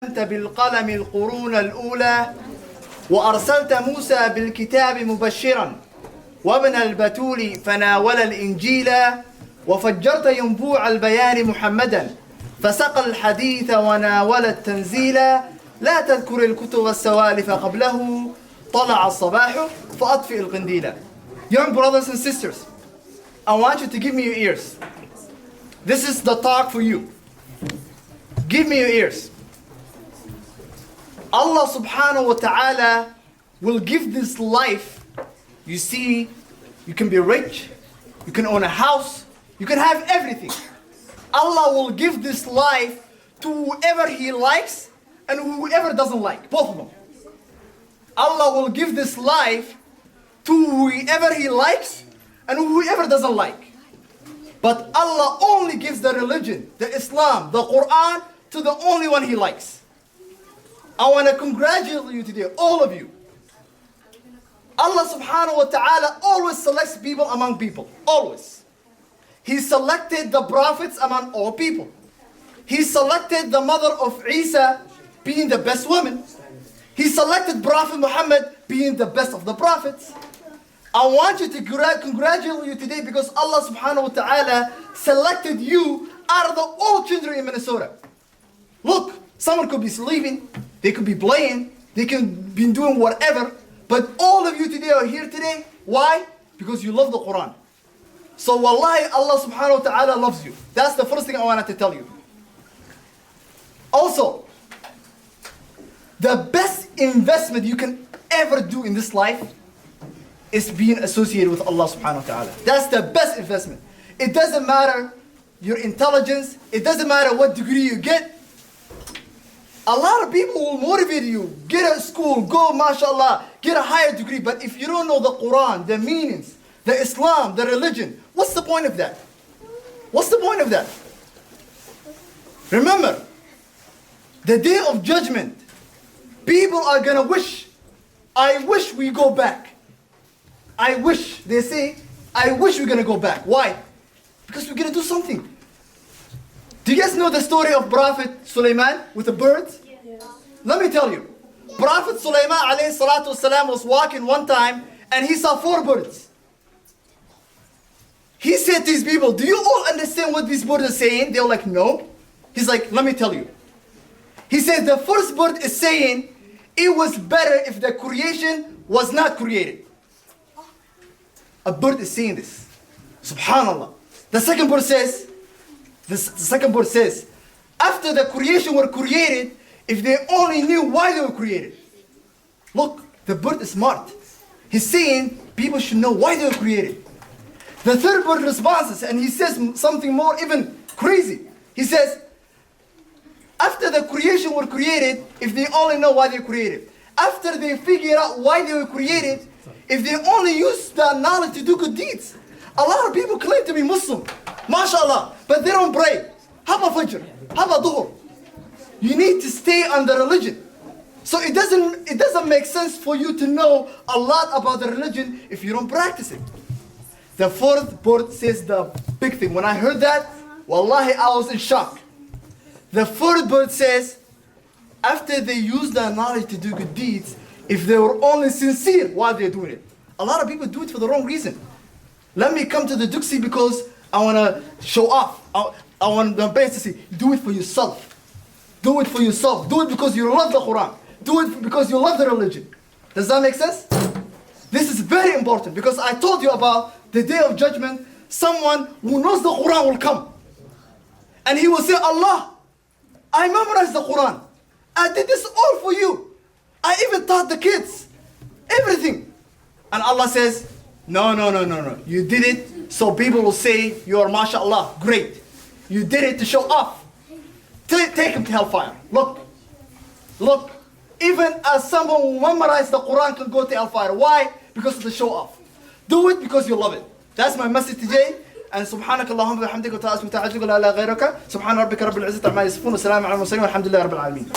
أنت بالقلم القرون الأولى وأرسلت موسى بالكتاب مبشرا وابن البتول فناول الإنجيل وفجرت ينبوع البيان محمدا فسقى الحديث وناول التنزيل لا تذكر الكتب السوالف قبله طلع الصباح فأطفئ القنديل. Young brothers and sisters, I want you to give me your ears. This is the talk for you. Give me your ears. Allah subhanahu wa ta'ala will give this life. You see, you can be rich, you can own a house, you can have everything. Allah will give this life to whoever He likes and whoever doesn't like, both of them. Allah will give this life to whoever He likes and whoever doesn't like. But Allah only gives the religion, the Islam, the Quran to the only one He likes. I want to congratulate you today, all of you. Allah subhanahu wa ta'ala always selects people among people, always. He selected the prophets among all people. He selected the mother of Isa being the best woman. He selected Prophet Muhammad being the best of the prophets. I want you to congratulate you today because Allah subhanahu wa ta'ala selected you out of the all children in Minnesota. Look, someone could be sleeping, they could be playing, they could be doing whatever, but all of you today are here today. Why? Because you love the Quran. So wallahi, Allah subhanahu wa ta'ala loves you. That's the first thing I wanted to tell you. Also, the best investment you can ever do in this life is being associated with Allah subhanahu wa ta'ala. That's the best investment. It doesn't matter your intelligence, it doesn't matter what degree you get. A lot of people will motivate you, get a school, go mashallah, get a higher degree, but if you don't know the Quran, the meanings, the Islam, the religion, what's the point of that? What's the point of that? Remember, the day of judgment, people are gonna wish, I wish we go back. I wish, they say, I wish we're gonna go back. Why? Because we're gonna do something. Do you guys know the story of Prophet Sulaiman with the birds? Yes. Let me tell you. Prophet Sulaiman alayhi salatu wasalam was walking one time and he saw 4 birds. He said to these people, do you all understand what these birds are saying? They were like, no. He's like, let me tell you. He said the first bird is saying, it was better if the creation was not created. A bird is saying this. Subhanallah. The second bird says, after the creation were created, if they only knew why they were created. Look, the bird is smart. He's saying people should know why they were created. The third bird responds and he says something more even crazy. He says, after the creation were created, if they only know why they were created. After they figure out why they were created, if they only use that knowledge to do good deeds. A lot of people claim to be Muslim, mashallah, but they don't pray. How about Fajr? How about Dhuhr? You need to stay on the religion. So it doesn't make sense for you to know a lot about the religion if you don't practice it. The fourth bird says the big thing. When I heard that, wallahi, I was in shock. The fourth bird says, after they use their knowledge to do good deeds, if they were only sincere while they're doing it. A lot of people do it for the wrong reason. Let me come to the Duxi because I want to show off. I want the best to see. Do it for yourself. Do it for yourself. Do it because you love the Quran. Do it because you love the religion. Does that make sense? This is very important because I told you about the day of judgment. Someone who knows the Quran will come. And he will say, Allah, I memorized the Quran. I did this all for you. I even taught the kids. Everything. And Allah says, no. You did it so people will say you are mashallah, great. You did it to show off. Take him to hellfire. Look. Even as someone who memorized the Quran can go to hellfire. Why? Because of the show off. Do it because you love it. That's my message today. And سبحانك اللهم وبحمدك وتعالى اسمك وتعالى لا إله غيرك سبحان ربك رب العزة عما يصفون وسلام على المرسلين والحمد لله رب العالمين.